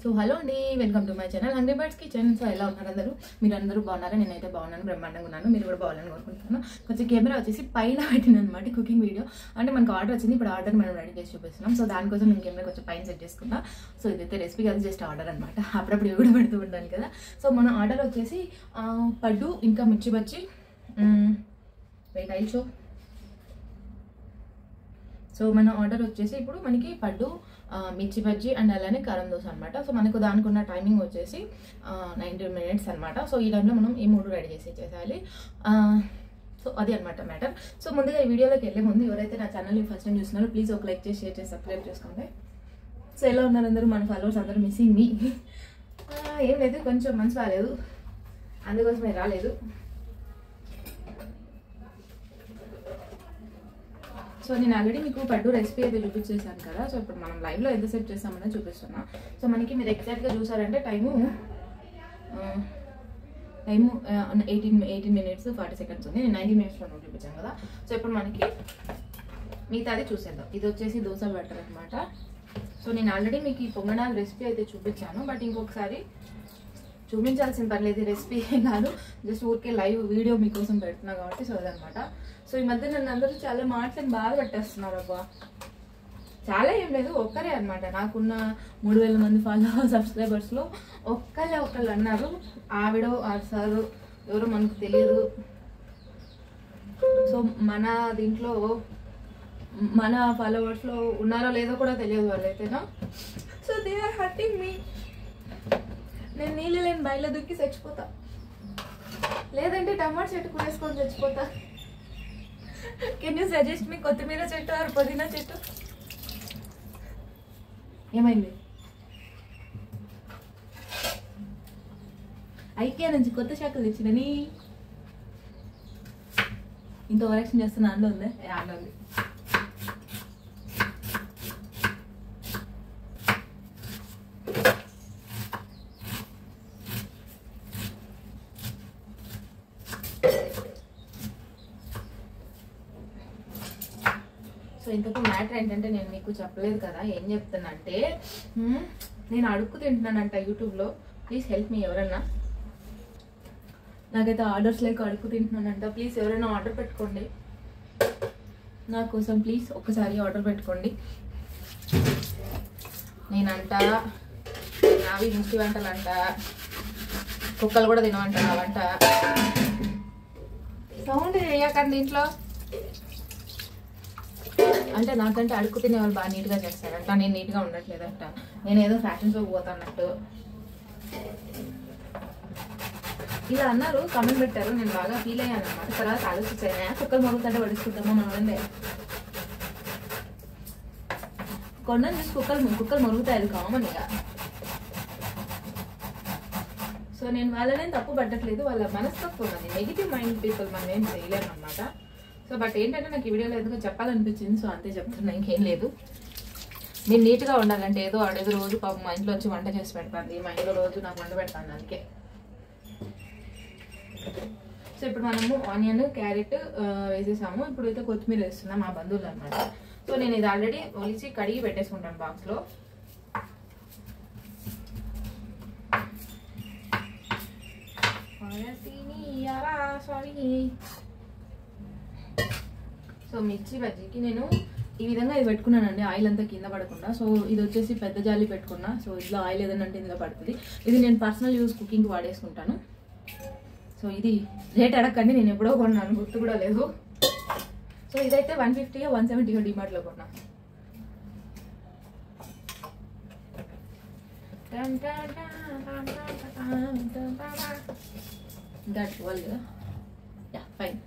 So hello అండి, welcome to my channel hungry birds kitchen. So ఎలా ఉన్నారు అందరూ? మీరు అందరూ బాగున్నారా? నేనైతే బాగున్నాను, బ్రహ్మాండంగా ఉన్నాను. మీరు కూడా బాగాలని కోరుకుంటున్నాను. కొంచెం కెమెరా వచ్చేసి పైన పెట్టిన అనమాట కుకింగ్ వీడియో. అంటే మనకు ఆర్డర్ వచ్చింది, ఇప్పుడు ఆర్డర్ మనం రెడీ చేసి చూపిస్తున్నాం. సో దానికోసం నేను కెమెరా కొంచెం పైన సెట్ చేసుకున్నా. సో ఇదైతే రెసిపీ కాదు, జస్ట్ ఆర్డర్ అనమాట. అప్పుడప్పుడు ఇవి కూడా పెడుతూ ఉండాలి కదా. సో మన ఆర్డర్ వచ్చేసి పడ్డు ఇంకా mirchi bajji, wait I'll show. So మన ఆర్డర్ వచ్చేసి ఇప్పుడు మనకి పడ్డు, మిర్చి బజ్జీ అండ్ అలానే కారం దోశ అనమాట. సో మనకు దానికి ఉన్న టైమింగ్ వచ్చేసి 90 minutes అనమాట. సో ఈ టైంలో మనం ఈ మూడు రెడీ చేసి ఇచ్చేసేయాలి. సో అది అనమాట మ్యాటర్. సో ముందుగా ఈ వీడియోలోకి వెళ్ళే ముందు ఎవరైతే నా ఛానల్ని ఫస్ట్ టైం చూస్తున్నారో ప్లీజ్ ఒక లైక్ చేసి, షేర్ చేసి, సబ్స్క్రైబ్ చేసుకోండి. సో ఎలా ఉన్నారు అందరూ? మన ఫాలోవర్స్ అందరూ మిస్సింగ్ మీ. ఏం లేదు, కొంచెం మనసు రాలేదు, అందుకోసమే రాలేదు. సో నేను ఆల్రెడీ మీకు పడ్డు రెసిపీ అయితే చూపించేసాను కదా. సో ఇప్పుడు మనం లైవ్లో ఎంతసేపు చేస్తామని చూపిస్తున్నా. సో మనకి మీరు ఎగ్జాక్ట్గా చూసారంటే టైము 18 minutes 40 seconds ఉంది. నేను 90 minutesలో చూపించాను కదా. సో ఇప్పుడు మనకి మిగతాది చూసేద్దాం. ఇది వచ్చేసి దోశ బ్యాటర్ అనమాట. సో నేను ఆల్రెడీ మీకు ఈ పొంగనాల రెసిపీ అయితే చూపించాను, బట్ ఇంకొకసారి చూపించాల్సిన పర్లేదు, రెసిపీ కాదు, జస్ట్ ఊరికే లైవ్ వీడియో మీకోసం పెడుతున్నా కాబట్టి. సో అదనమాట. సో ఈ మధ్య నన్ను అందరూ చాలా మాటలను బాగా పెట్టేస్తున్నారు అబ్బా. చాలా ఏం లేదు, ఒక్కరే అనమాట. నాకున్న 3000 మంది సబ్స్క్రైబర్స్లో ఒకళ్ళు అన్నారు, ఆవిడ సారు ఎవరో మనకు తెలియదు. సో మన దీంట్లో మన ఫాలోవర్స్లో ఉన్నారో లేదో కూడా తెలియదు వాళ్ళైతేనా. So they are hurting me. నేను నీళ్ళు లేని బయట దుక్కి చచ్చిపోతా, లేదంటే టమాటా చెట్టు కూరేసుకొని చచ్చిపోతా. కెన్ యూ సజెస్ట్ మీ కొత్తిమీర చెట్టు ఆర్ పుదీనా చెట్టు? ఏమైంది? ఐకియా నుంచి కొత్త శాఖలు తెచ్చినని ఇంత ఓవరాక్షన్ చేస్తున్నా. అందులో ఉందే, అందులో ఉంది. సో ఇంతకు మ్యాటర్ ఏంటంటే నేను మీకు చెప్పలేదు కదా. ఏం చెప్తున్నా అంటే, నేను అడుక్కు తింటున్నానంట యూట్యూబ్లో. ప్లీజ్ హెల్ప్ మీ ఎవరన్నా. నాకైతే ఆర్డర్స్ లేక అడుక్కు తింటున్నానంట. ప్లీజ్ ఎవరైనా ఆర్డర్ పెట్టుకోండి నా కోసం, ప్లీజ్ ఒక్కసారి ఆర్డర్ పెట్టుకోండి. నేనంట నావి ముష్టి వంటలు అంట, కుక్కలు కూడా తినవంట వంట. సౌండ్ చేయకండి దీంట్లో. అంటే నాకంటే అడుక్కు తినే వాళ్ళు బాగా నీట్గా చేస్తారంట, నేను నీట్గా ఉండట్లేదంట. నేను ఏదో ఫ్యాషన్ షోకి పోతానట్టు ఇలా అన్నారు, కామెంట్ పెట్టారు. నేను బాగా ఫీల్ అయ్యాను అనమాట. తర్వాత ఆలోచించాను, కుక్కలు మరుగుతుంటే పడుచుకుంటామా మనం. కొండను చూసి కుక్కలు మరుగుతాయి, అది కామన్ ఇక. సో నేను వాళ్ళనే తప్పు పట్టట్లేదు, వాళ్ళ మనస్తత్వం అది. నెగిటివ్ మైండ్ పీపుల్ మనం ఏం చేయలేము అనమాట. సో బట్ ఏంటంటే నాకు ఈ వీడియోలో ఎందుకు చెప్పాలనిపించింది, సో అంతే చెప్తున్నా, ఇంకేం లేదు. నేను నీట్గా ఉండాలంటే ఏదో ఆడేదో రోజు పాపం మా ఇంట్లో వచ్చి వంట చేసి పెడతాను, మా ఇంట్లో రోజు నాకు వంట పెడతాను, అందుకే. సో ఇప్పుడు మనము ఆనియన్, క్యారెట్ వేసేసాము. ఇప్పుడు అయితే కొత్తిమీర వేస్తున్నాం, మా బంధువులు అనమాట. సో నేను ఇది ఆల్రెడీ ఒలిచి కడిగి పెట్టేసుకుంటాను బాక్స్లో. సో మిర్చి బజ్జీకి నేను ఈ విధంగా ఇది పెట్టుకున్నానండి, ఆయిల్ అంతా కింద పడకుండా. సో ఇది వచ్చేసి పెద్ద జాలి పెట్టుకున్నా. సో ఇందులో ఆయిల్ ఏదైనా అంటే ఇందులో పడుతుంది. ఇది నేను పర్సనల్ యూజ్ కుకింగ్కి వాడేసుకుంటాను. సో ఇది రేట్ అడగండి, నేను ఎప్పుడో కొన్నాను, గుర్తు కూడా లేదు. సో ఇదైతే 150 170 డిమార్ట్లో కొన్నా. దట్ వాల్ కదా, యా ఫైన్.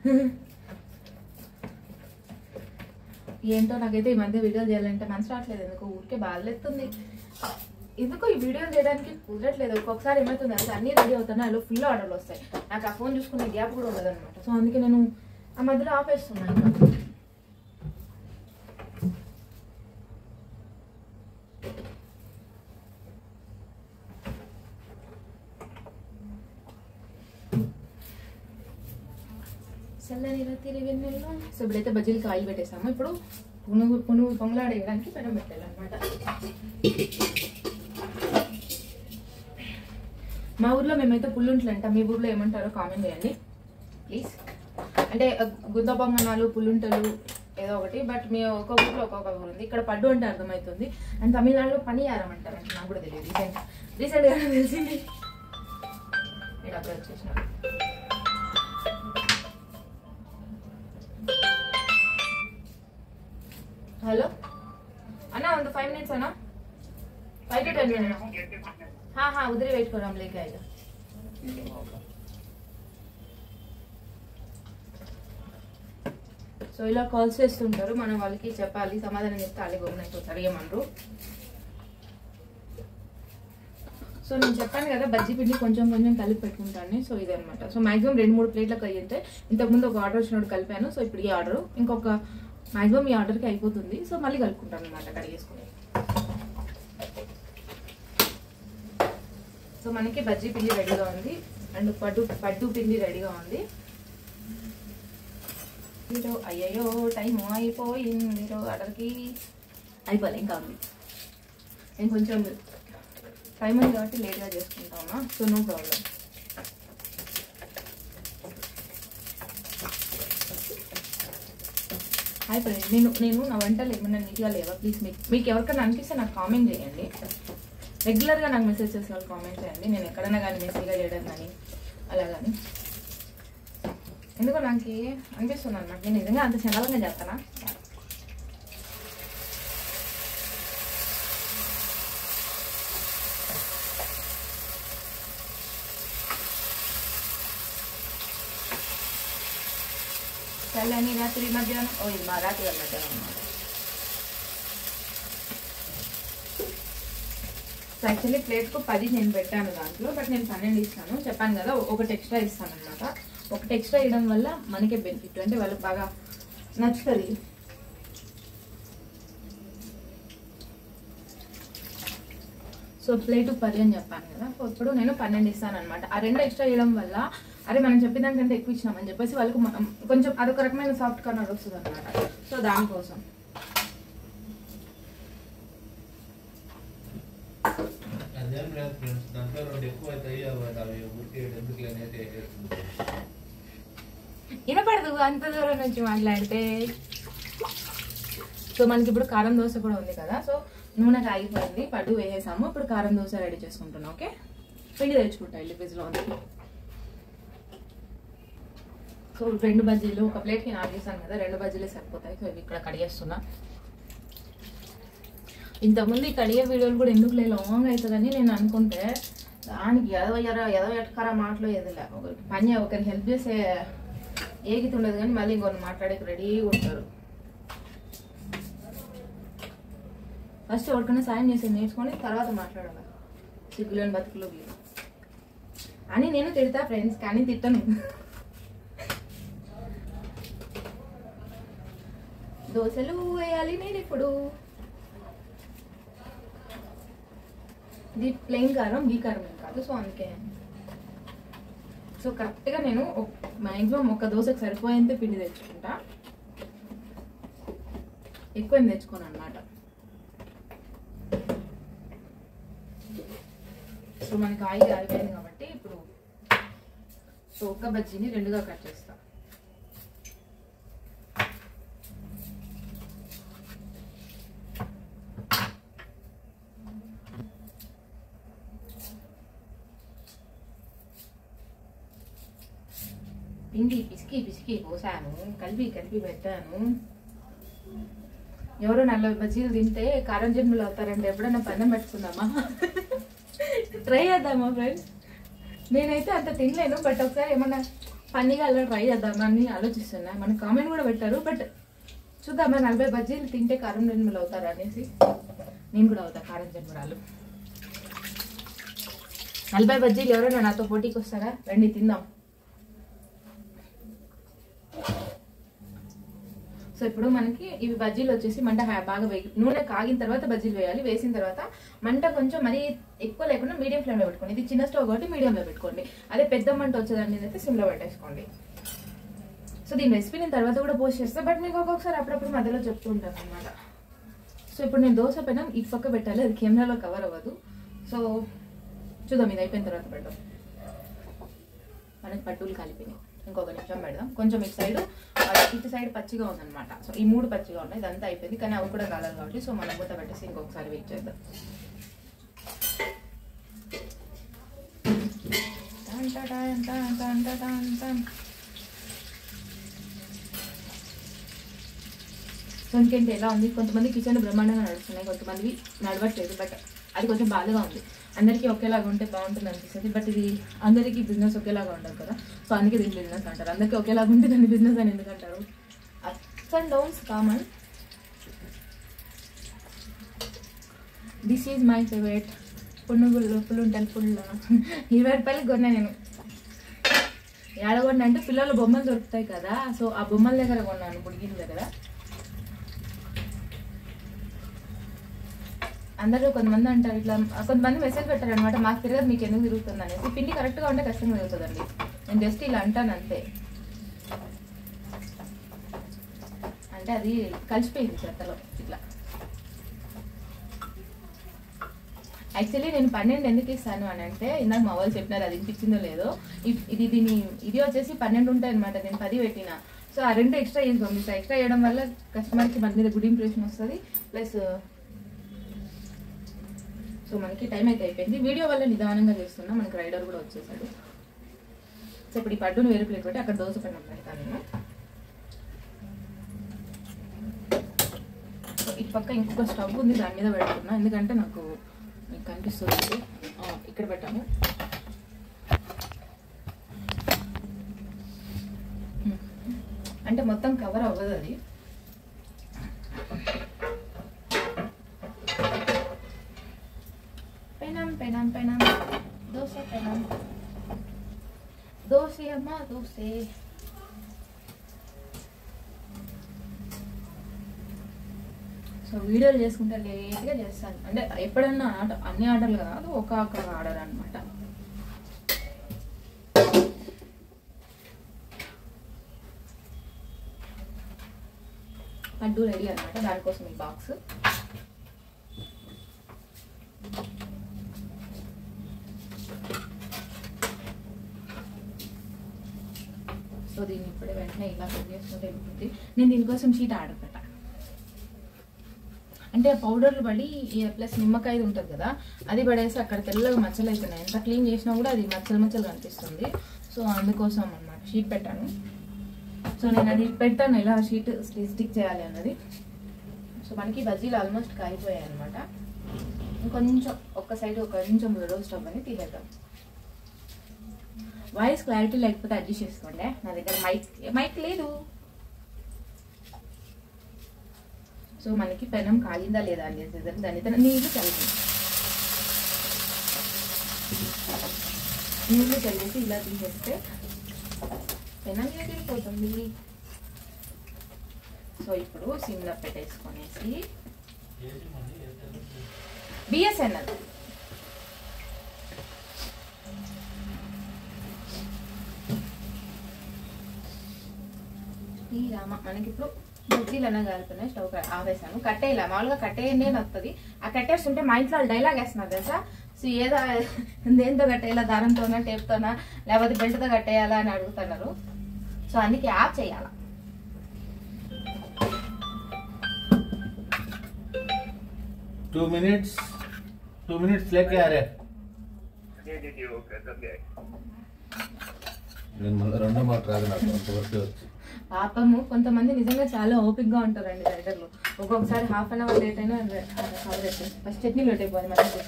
ఏంటో నాకైతే ఈ మధ్య వీడియోలు చేయాలంటే మనసు రావట్లేదు, ఎందుకో ఊరికే బాధలేస్తుంది. ఎందుకో ఈ వీడియోలు చేయడానికి కుదరట్లేదు. ఒక్కొక్కసారి ఏమవుతుంది అంటే అన్నీ రెడీ అవుతాను, అలా ఫుల్ ఆర్డర్లు వస్తాయి, నాకు ఆ ఫోన్ చూసుకునే గ్యాప్ కూడా ఉండదు అనమాట. సో అందుకే నేను ఆ మధ్యలో ఆపేస్తున్నాను. సో ఇప్పుడైతే బజ్జీలకి ఆయిల్ పెట్టేసాము. ఇప్పుడు పునుగు పొంగలాడేయడానికి పెనం పెట్టాలన్నమాట. మా ఊర్లో మేమైతే పుల్లుంట్లు అంటాం, మీ ఊర్లో ఏమంటారో కామెంట్ చేయండి ప్లీజ్. అంటే గుద్ద పొంగనాలు, పుల్లుంటలు ఏదో ఒకటి, బట్ మీ ఒక్కొక్క ఊర్లో ఒక్కొక్క ఊరు ఉంది. ఇక్కడ పడ్డు అంటే అర్థమవుతుంది, అండ్ తమిళనాడులో పనియారం అంటారంటే నాకు కూడా తెలియదు. రీసెంట్గా తెలిసింది. నేను అప్పుడు వచ్చేసిన. हेलो अन्ना ಒಂದು 5 मिनट्स अन्ना 5 to 10 मिनट्स हाँ हाँ उधर ही वेट करो, हम लेके आएगा. సో ఇలా కాల్స్ చేస్తుంటారు, మనం వాళ్ళకి చెప్పాలి, సమాధానం చెప్తే అలాగే గొప్పనైపోతారు, ఏమనరు. సో నేను చెప్పాను కదా బజ్జీ పిండి కొంచెం కొంచెం కలిపి పెట్టుకుంటాను. సో ఇదనమాట. సో మాక్సిమం 2-3 ప్లేట్లకు అయ్యింటే, ఇంతకుముందు ఒక ఆర్డర్ వచ్చినప్పుడు కలిపాను. సో ఇప్పుడు ఈ ఆర్డర్ ఇంకొక మాక్సిమం ఈ ఆర్డర్కి అయిపోతుంది. సో మళ్ళీ కలుపుకుంటాను అనమాట కడిగేసుకుని. సో మనకి బజ్జీ పిండి రెడీగా ఉంది, అండ్ పడ్డు పిండి రెడీగా ఉంది. అయ్యయ్యో టైం అయిపోయింది, ఆర్డర్కి అయిపోలే ఇంకా ఉంది. నేను కొంచెం టైం ఉంది కాబట్టి లేట్గా చేసుకుంటామా, so no problem. Hi friend, నేను నా వంటలు ఏమన్నా నీట్గా లేవా ప్లీజ్ మీకు ఎవరికైనా అనిపిస్తే నాకు కామెంట్ చేయండి. రెగ్యులర్గా నాకు మెసేజ్ చేసే వాళ్ళు కామెంట్ చేయండి. నేను ఎక్కడైనా కానీ మెసేజ్గా చేయడం కానీ అలా కానీ, ఎందుకో నాకు అనిపిస్తుంది అన్నమాట. నేను నిజంగా అంత చండాలంగా చేస్తానా? చల్లని రాత్రి మధ్యాహ్నం, ఓ ఇది మా రాత్రి మధ్యాహ్నం అన్నమాట. సో యాక్చువల్లీ ప్లేట్కు 10 నేను పెట్టాను దాంట్లో, బట్ నేను 12 ఇస్తాను. చెప్పాను కదా ఒకటి ఎక్స్ట్రా ఇస్తాను అనమాట. ఒకటి ఎక్స్ట్రా ఇవ్వడం వల్ల మనకే బెనిఫిట్, అంటే వాళ్ళకి బాగా నచ్చుతుంది. సో ప్లేటు 10 అని చెప్పాను కదా, సో ఇప్పుడు నేను 12 ఇస్తాను అనమాట. ఆ 2 ఎక్స్ట్రా ఇవ్వడం వల్ల అరే మనం చెప్పిన దానికంటే ఎక్కువ ఇచ్చినామని చెప్పేసి వాళ్ళకు కొంచెం అదొక రకమైన సాఫ్ట్ కార్నర్ వస్తుంది అనమాట. సో దానికోసం వినపడదు అంత దూరం నుంచి మాట్లాడితే. సో మనకి ఇప్పుడు కారం దోశ కూడా ఉంది కదా, సో నూనె కాగిపోయింది, పడ్డు వేసేసాము. ఇప్పుడు కారం దోశ రెడీ చేసుకుంటున్నాం. ఓకే, పిండి తెచ్చుకుంటా వెళ్ళి ఫ్రిడ్జ్లో ఉంది. సో 2 బజ్జీలు ఒక ప్లేట్కి 4 చేశాను కదా, 2 బజ్జీలు సరిపోతాయి. సో ఇవి ఇక్కడ కడిగేస్తున్నా. ఇంతకుముందు ఈ కడిగే వీడియోలు కూడా ఎందుకు లాంగ్ అవుతుందని నేను అనుకుంటే, దానికి ఎదవ ఎట్కరా మాటలు ఎదలే. ఒకరికి హెల్ప్ చేసే ఏగితి ఉండదు, కానీ మళ్ళీ ఇంకొన్ని మాట్లాడేకి రెడీగా ఉంటారు. ఫస్ట్ ఎవరికైనా సాయం చేసేది నేర్చుకొని తర్వాత మాట్లాడాలి. సిగ్గులేని బతుకులు అని నేను తిడతా ఫ్రెండ్స్, కానీ తిట్టను. దోశలు వేయాలి నేను ఇప్పుడు. ఇది ప్లెయిన్ కారం, ఈ కారం ఏం కాదు. సో అందుకే సో కరెక్ట్గా నేను మ్యాక్సిమం ఒక దోశకు సరిపోయేంత పిండి తెచ్చుకుంటా, ఎక్కువ ఏం తెచ్చుకోను అనమాట. సో మనకి ఆయిల్ అయిపోయింది కాబట్టి ఇప్పుడు సో ఒక్క బజ్జీని 2గా కట్ చేస్తా. పిండి పిసికి పోసాను, కలిపి పెట్టాను. ఎవరో 40 బజ్జీలు తింటే కారం జన్మలు అవుతారంటే ఎప్పుడైనా పందెం పెట్టుకుందామా? ట్రై చేద్దామా ఫ్రెండ్స్? నేనైతే అంత తినలేను, బట్ ఒకసారి ఏమన్నా ఫన్నీగా అలా ట్రై చేద్దామా అని ఆలోచిస్తున్నా. మన కామెంట్ కూడా పెట్టారు, బట్ చూద్దామా 40 బజ్జీలు తింటే కారం జన్మలు అవుతారా అనేసి. నేను కూడా అవుతా కారం జన్మరాలు. 40 బజ్జీలు ఎవరైనా నాతో పోటీకి వస్తారా? రండి తిందాం. సో ఇప్పుడు మనకి ఇవి బజ్జీలు వచ్చేసి మంట బాగా నూనె కాగిన తర్వాత బజ్జీలు వేయాలి. వేసిన తర్వాత మంట కొంచెం మరీ ఎక్కువ లేకుండా మీడియం ఫ్లేమ్లో పెట్టుకోండి. ఇది చిన్న స్టవ్ కాబట్టి మీడియంలో పెట్టుకోండి. అదే పెద్ద మంట వచ్చేదాన్ని అయితే సిమ్లో పెట్టేసుకోండి. సో దీని రెసిపీ నేను తర్వాత కూడా పోస్ట్ చేస్తాను, బట్ మీకు ఒక్కొక్కసారి అప్పుడప్పుడు మధ్యలో చెప్తూ ఉంటాను అనమాట. సో ఇప్పుడు నేను దోశ పెనం ఈ పక్క పెట్టాలి, అది కెమెరాలో కవర్ అవ్వదు. సో చూద్దాం, ఇది అయిపోయిన తర్వాత పెడదాం. మనకి పట్టులు కలిపినాయి. ఇంకొక నిమిషం పెడదాం. కొంచెం ఇటు సైడ్ పచ్చిగా ఉందన్నమాట. సో ఈ 3 పచ్చిగా ఉన్నాయి, ఇదంతా అయిపోయింది. కానీ అవి కూడా కాలేదు కాబట్టి సో మనం మూత పెట్టేసి ఇంకొకసారి వెయిట్ చేద్దాం. సో ఇంకేంటి ఎలా ఉంది? కొంతమంది కిచెన్ బ్రహ్మాండంగా నడుస్తున్నాయి, కొంతమంది నడవట్లేదు. బట్ అది కొంచెం బాధగా ఉంది. అందరికీ ఒకేలాగా ఉంటే బాగుంటుంది అనిపిస్తుంది. బట్ ఇది అందరికీ బిజినెస్ ఒకేలాగా ఉండదు కదా. సో అందుకే దీన్ని బిజినెస్ అంటారు. అందరికీ ఒకేలాగా ఉంటే దాన్ని బిజినెస్ అని ఎందుకు అంటారు? Ups and downs common. This is my favourite పులుంటలు పుల్ల. 20 రూపాయలకి కొన్నా నేను. ఏడగొండ అంటే పిల్లల బొమ్మలు దొరుకుతాయి కదా, సో ఆ బొమ్మల దగ్గర కొన్నాను, బుడిగిల దగ్గర. అందరూ కొంతమంది అంటారు ఇట్లా, కొంతమంది మెసేజ్ పెట్టారు అనమాట, మాకు తిరగదు మీకు ఎందుకు తిరుగుతుంది అనేసి. పిండి కరెక్ట్గా ఉంటే కష్టంగా తిరుగుతుందండి. నేను జస్ట్ ఇలా అంటాను అంతే. అంటే అది కలిసిపోయింది చెత్తలో ఇట్లా. యాక్చువల్లీ నేను 12 ఎందుకు ఇస్తాను అని అంటే, ఇందాక మా వాళ్ళు చెప్పినారు, అది వినిపించిందో లేదో. ఇది వచ్చేసి 12 ఉంటాయి అనమాట. నేను 10 పెట్టిన. సో ఆ 2 ఎక్స్ట్రా చేసి పంపిస్తాను. ఎక్స్ట్రా చేయడం వల్ల కస్టమర్కి మన మీద గుడ్ ఇంప్రెషన్ వస్తుంది. ప్లస్ సో మనకి టైం అయితే అయిపోయింది. వీడియో వల్ల నిదానంగా చేస్తున్నా. మనకి రైడర్ కూడా వచ్చేసాడు. సో ఇప్పుడు ఈ పడ్డును వేరే ప్లేట్ పెట్టి అక్కడ దోశ పైన పెడతాను నేను. సో ఇటు పక్క ఇంకొక స్టవ్ ఉంది, దాని మీద పెడుతున్నా. ఎందుకంటే నాకు మీకు కనిపిస్తుంది. ఇక్కడ పెట్టాము. అంటే మొత్తం కవర్ అవ్వదు అది. పెనం దోశ పెనం దోశ అమ్మ దోశ. సో వీడియోలు చేసుకుంటే లేట్గా చేస్తాను. అంటే ఎప్పుడన్నా అన్ని ఆర్డర్లు కాదు, ఒక ఆర్డర్ అనమాట. లడ్డు రెడీ అనమాట. దానికోసం ఈ బాక్స్. సో దీన్ని ఇప్పుడే వెంటనే ఇలా కట్ చేసుకుంటే ఉంటుంది. నేను దీనికోసం షీట్ ఆర్డర్ పెట్టా. అంటే పౌడర్లు పడి ప్లస్ నిమ్మకాయ ఉంటుంది కదా, అది పడేసి అక్కడ తెల్లగా మచ్చలు అవుతున్నాయి. ఎంత క్లీన్ చేసినా కూడా అది మచ్చలు కనిపిస్తుంది. సో అందుకోసం అన్నమాట షీట్ పెట్టాను. సో నేను అది పెట్టాను ఎలా షీట్ స్టిక్ చేయాలి అన్నది. సో మనకి బజ్జీలు ఆల్మోస్ట్ కాయిపోయాయి అనమాట. ఇంకొంచెం ఒక్క సైడ్ కొంచెం రోస్ట్ అవ్వని తీసేద్దాం. వాయిస్ క్లారిటీ లేకపోతే అడ్జస్ట్ చేసుకోండి. నా దగ్గర మైక్ లేదు. సో మనకి పెనం కాగిందా లేదా అని చేసేదాన్ని దాని నీళ్ళు చల్లేసి ఇలా తీసేస్తే పెనం ఎగిరిపోతుంది. సో ఇప్పుడు సిమ్లో పెట్టేసుకొనేసి బిఎస్ఎన్ఎల్ ఈ రామ మనకి ఇప్పుడు బజ్జీలు అన్న కలుపుతున్నాయి. స్టవ్ ఆవేసాను. కట్టేలా మామూలుగా కట్టేయనే వస్తుంది. ఆ కట్టేసి ఉంటే మా ఇంట్లో డైలాగ్ వేస్తున్నారు తెలుసా. సో దేంతో కట్టేయాలా, దారంతోనా టేప్తోనా లేకపోతే బెల్ట్తో కట్టేయాలా అని అడుగుతున్నారు. సో అందుకే యాప్ చేయాలా. टू मिनट्स लेके आ रहे రెండో మాట రాదు నాకు అంతవరకు వచ్చి. పాపము కొంతమంది నిజంగా చాలా ఓపిక్ గా ఉంటారండి రైడర్లు. ఒక్కొక్కసారి హాఫ్ అన్ అవర్ లేట్ అయినా కవర్ అయిపోయింది. ఫస్ట్ చట్నీ లేట్ అయిపోయింది మనకి.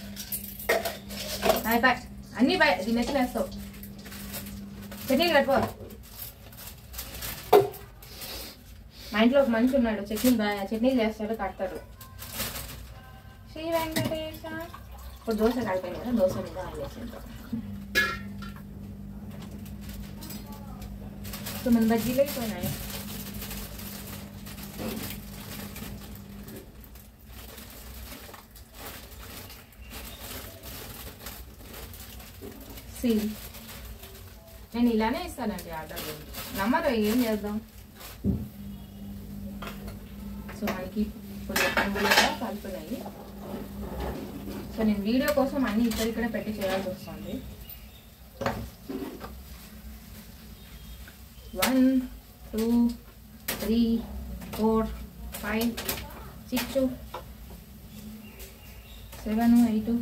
అన్ని దీన్ని ఎత్తి వేస్తావు. చట్నీలు కట్టుకో. మా ఇంట్లో ఒక మనిషి ఉన్నాడు, చట్నీలు చేస్తాడు, కడతాడు. శ్రీ వెంకటేశ. ఇప్పుడు దోశ కలిపాను కదా, దోశ మీద వేసేద్దాం. సో మన బజ్జీలు అయిపోయినాయి. నేను ఇలానే ఇస్తానండి ఆర్డర్. నమ్మరు, ఏం చేద్దాం. సో మనకి ఇప్పుడు కలిపినాయి. సో నేను వీడియో కోసం అన్ని ఇక్కడ పెట్టి చేయాల్సి వస్తుంది. 1 2 3 4 5 6 7 8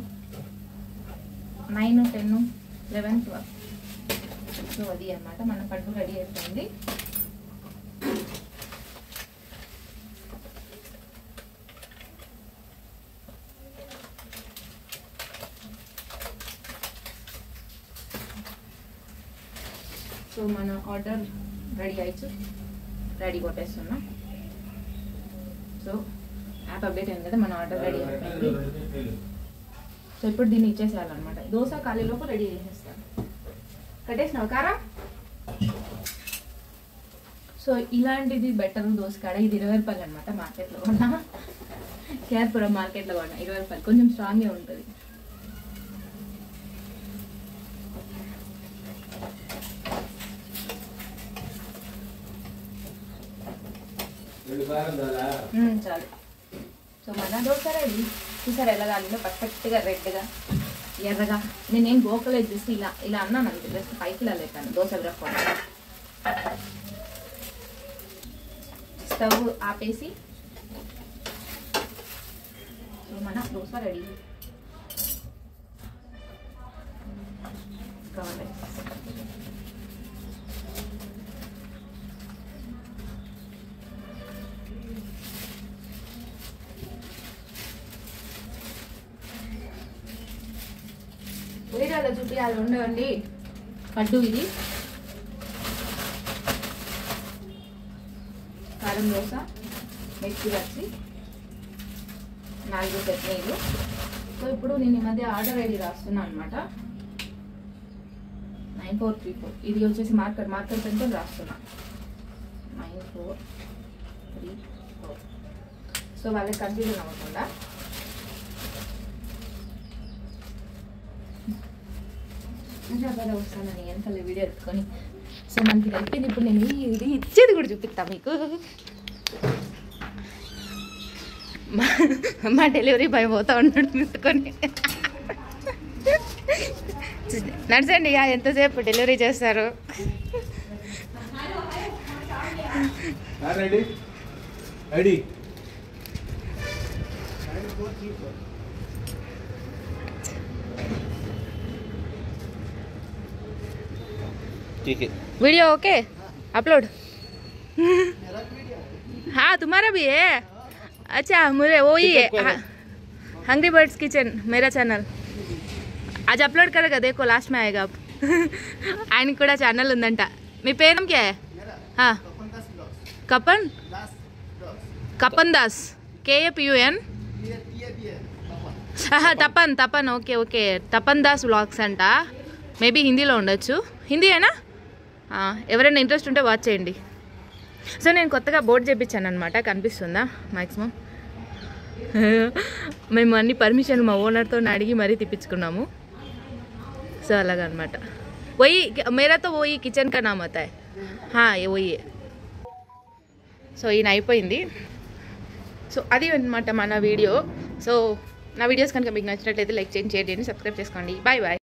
9 10 11 12. సో అది అన్నమాట మన పట్టు రెడీ అయిపోయింది. సో మన ఆర్డర్ రెడీ అయ్యచ్చు, రెడీ కొట్టేస్తున్నా. సో యాప్ అప్డేట్ అయింది కదా, మన ఆర్డర్ రెడీ అయిపోయింది. సో ఇప్పుడు దీన్ని ఇచ్చేసేయాలన్నమాట. దోశ ఖాళీలోపు రెడీ చేసేస్తాను. కట్టేసినావు కారా. సో ఇలాంటిది బెటర్ దోశ కాడ. ఇది 20 రూపాయలు అనమాట, మార్కెట్లో కొన్నా, కేఆర్పురం మార్కెట్లో కొన్నా 20 రూపాయలు. కొంచెం స్ట్రాంగ్గా ఉంటుంది. చాలు. సో మన దోశ రెడీ. చూసారు ఎలా కాలిందో, పర్ఫెక్ట్గా రెడ్గా ఎర్రగా. నేనేం గోకలేదు, చూసి ఇలా ఇలా అన్నాను అంతే, జస్ట్ పైకి ఇలా లేపాను దోశ బ్రఫ్కోండి. స్టవ్ ఆపేసి సో మన దోశ రెడీ. కావాలి వేరేలా చూపించాలి. ఉండవండి పడ్డు. ఇది కారం దోశ, మిర్చి వచ్చి 4 చట్నీలు. సో ఇప్పుడు నేను ఈ మధ్య ఆర్డర్ ఐడి రాస్తున్నాను అనమాట. 9434. ఇది వచ్చేసి మార్కర్ పెన్తో రాస్తున్నా. 9434. సో వాళ్ళకి కన్ఫ్యూజన్ అవ్వకుండా కదా వస్తానని వెనకాల వీడియో ఎత్తుకొని. సో మనకి అయిపోయింది. ఇప్పుడు నేను ఇది ఇచ్చేది కూడా చూపిస్తా మీకు. మా డెలివరీ బాయ్ పోతా ఉన్నాడు ముట్టుకొని. నడిచండి, ఎంతసేపు డెలివరీ చేస్తారు. ठीक है, वीडियो ओके अपलोड. हाँ तुम्हारा भी है. अच्छा मुझे वो ही है, हंग्री बर्ड्स किचन मेरा चैनल. आज अपलोड करेगा, देखो लास्ट में आएगा. अब ఆయన కూడా ఛానల్ ఉందంట. మీ పేరు क्या है? हाँ कपन दास KAPUN. Tapan okay okay. Tapan Das vlogs అంట. మేబీ హిందీలో ఉండొచ్చు. హిందీయేనా? ఎవరైనా ఇంట్రెస్ట్ ఉంటే వాచ్ చేయండి. సో నేను కొత్తగా బోర్డు చేయించాను అనమాట, కనిపిస్తుందా మ్యాక్సిమం. మేము అన్ని పర్మిషన్ మా ఓనర్తో అడిగి మరీ తిప్పించుకున్నాము. సో అలాగనమాట. वही मेरा तो वही किचन का नाम आता है. हाँ ये वही है. సో ఈయన అయిపోయింది. సో అది అనమాట మన వీడియో. సో నా వీడియోస్ కనుక మీకు నచ్చినట్లయితే లైక్ చేయండి, షేర్ చేయండి, సబ్స్క్రైబ్ చేసుకోండి. Bye bye.